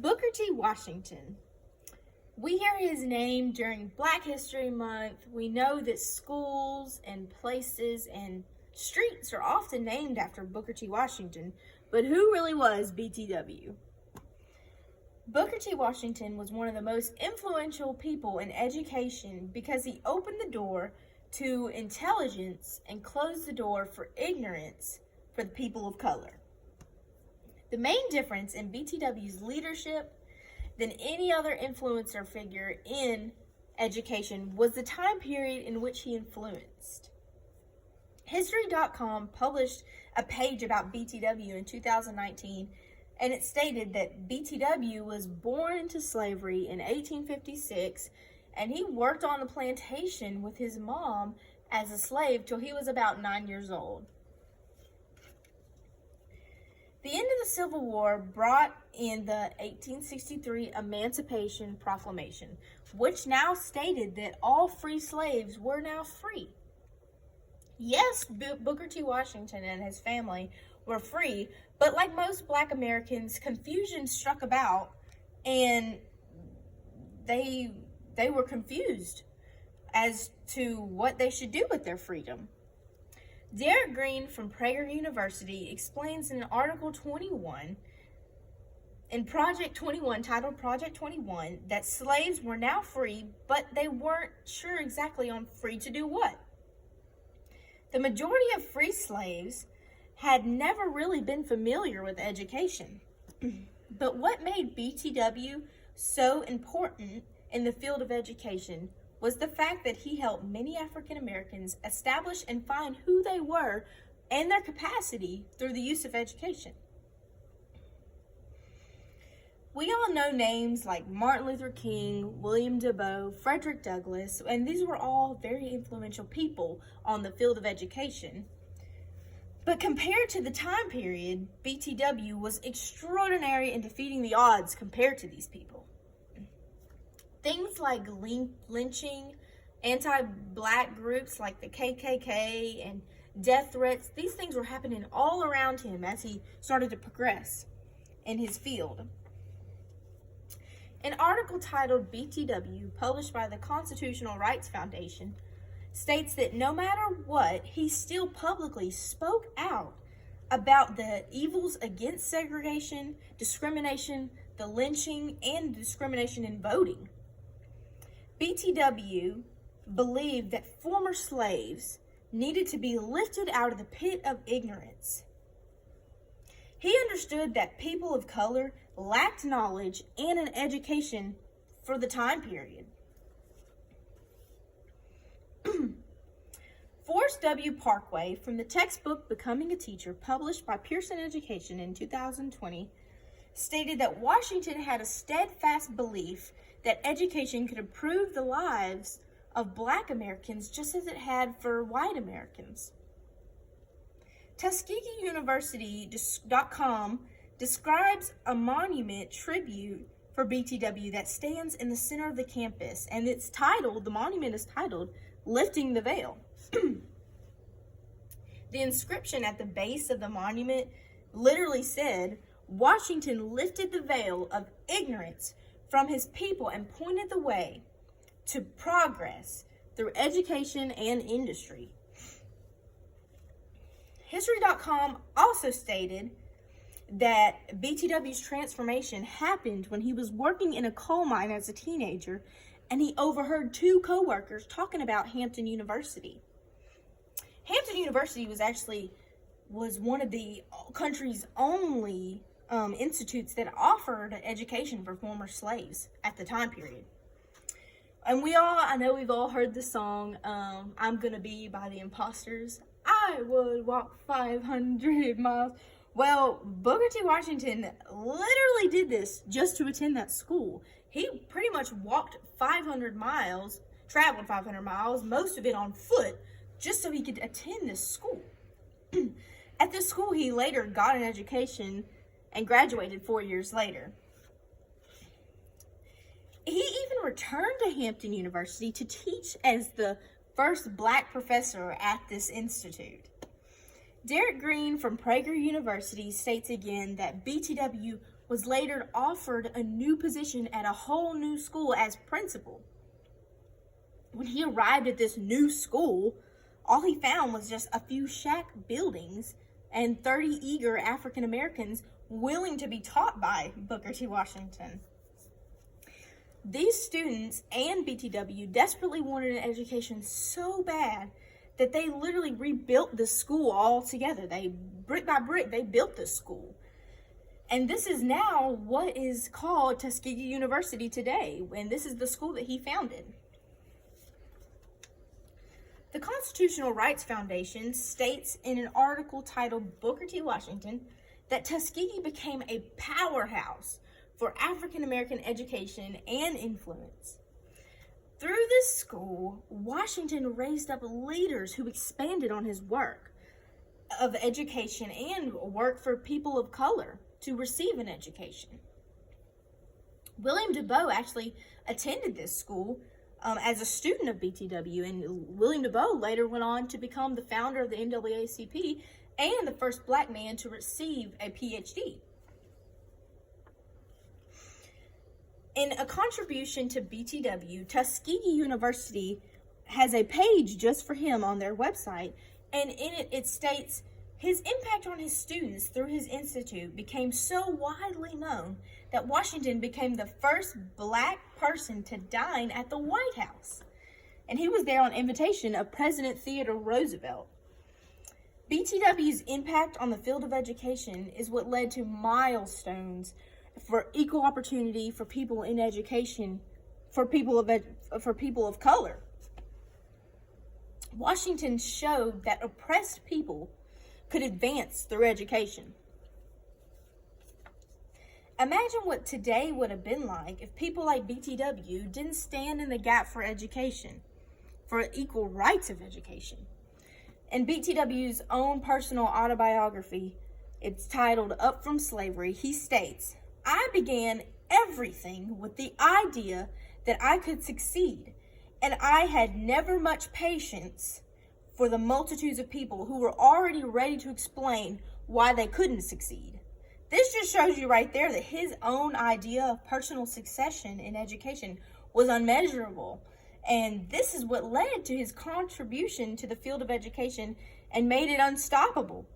Booker T. Washington. We hear his name during Black History Month. We know that schools and places and streets are often named after Booker T. Washington, but who really was BTW? Booker T. Washington was one of the most influential people in education because he opened the door to intelligence and closed the door for ignorance for the people of color. The main difference in BTW's leadership than any other influencer figure in education was the time period in which he influenced. History.com published a page about BTW in 2019, and it stated that BTW was born into slavery in 1856, and he worked on a plantation with his mom as a slave till he was about 9 years old. The end of the Civil War brought in the 1863 Emancipation Proclamation, which now stated that all free slaves were now free. Yes, Booker T. Washington and his family were free, but like most Black Americans, confusion struck about, and they were confused as to what they should do with their freedom. Derek Green from Prager University explains in Article 21, in Project 21, titled Project 21, that slaves were now free, but they weren't sure exactly on free to do what. The majority of free slaves had never really been familiar with education. But what made BTW so important in the field of education was the fact that he helped many African Americans establish and find who they were and their capacity through the use of education. We all know names like Martin Luther King, William Defoe, Frederick Douglass, and these were all very influential people on the field of education. But compared to the time period, BTW was extraordinary in defeating the odds compared to these people. Things like lynching, anti-Black groups like the KKK, and death threats, these things were happening all around him as he started to progress in his field. An article titled BTW, published by the Constitutional Rights Foundation, states that no matter what, he still publicly spoke out about the evils against segregation, discrimination, the lynching, and discrimination in voting. BTW believed that former slaves needed to be lifted out of the pit of ignorance. He understood that people of color lacked knowledge and an education for the time period. Forrest W. Parkway, from the textbook Becoming a Teacher, published by Pearson Education in 2020, stated that Washington had a steadfast belief that education could improve the lives of Black Americans just as it had for white Americans. Tuskegee University.com describes a monument tribute for BTW that stands in the center of the campus, and the monument is titled, Lifting the Veil. The inscription at the base of the monument literally said, Washington lifted the veil of ignorance from his people and pointed the way to progress through education and industry. History.com also stated that BTW's transformation happened when he was working in a coal mine as a teenager, and he overheard two co-workers talking about Hampton University. Hampton University was one of the country's only institutes that offered education for former slaves at the time period. And I know we've all heard the song, I'm Gonna Be by the Imposters. I would walk 500 miles. Well, Booker T. Washington literally did this just to attend that school. He pretty much walked 500 miles, traveled 500 miles, most of it on foot, just so he could attend this school. At this school, he later got an education and graduated 4 years later. He even returned to Hampton University to teach as the first Black professor at this institute. Derek Green from Prager University states again that BTW was later offered a new position at a whole new school as principal. When he arrived at this new school, all he found was just a few shack buildings and 30 eager African Americans willing to be taught by Booker T. Washington. These students and BTW desperately wanted an education so bad that they literally rebuilt the school altogether. They, brick by brick, they built this school. And this is now what is called Tuskegee University today, and this is the school that he founded. The Constitutional Rights Foundation states in an article titled Booker T. Washington that Tuskegee became a powerhouse for African American education and influence. Through this school, Washington raised up leaders who expanded on his work of education and work for people of color to receive an education. William DeBow actually attended this school as a student of BTW, and William DeBow later went on to become the founder of the NAACP and the first black man to receive a PhD. In a contribution to BTW, Tuskegee University has a page just for him on their website, and in it, it states, his impact on his students through his institute became so widely known that Washington became the first black person to dine at the White House. And he was there on invitation of President Theodore Roosevelt. BTW's impact on the field of education is what led to milestones for equal opportunity for people in education, for people of color. Washington showed that oppressed people could advance through education. Imagine what today would have been like if people like BTW didn't stand in the gap for education, for equal rights of education. In BTW's own personal autobiography, it's titled Up From Slavery, he states, I began everything with the idea that I could succeed, and I had never much patience for the multitudes of people who were already ready to explain why they couldn't succeed. This just shows you right there that his own idea of personal succession in education was unmeasurable. And this is what led to his contribution to the field of education and made it unstoppable.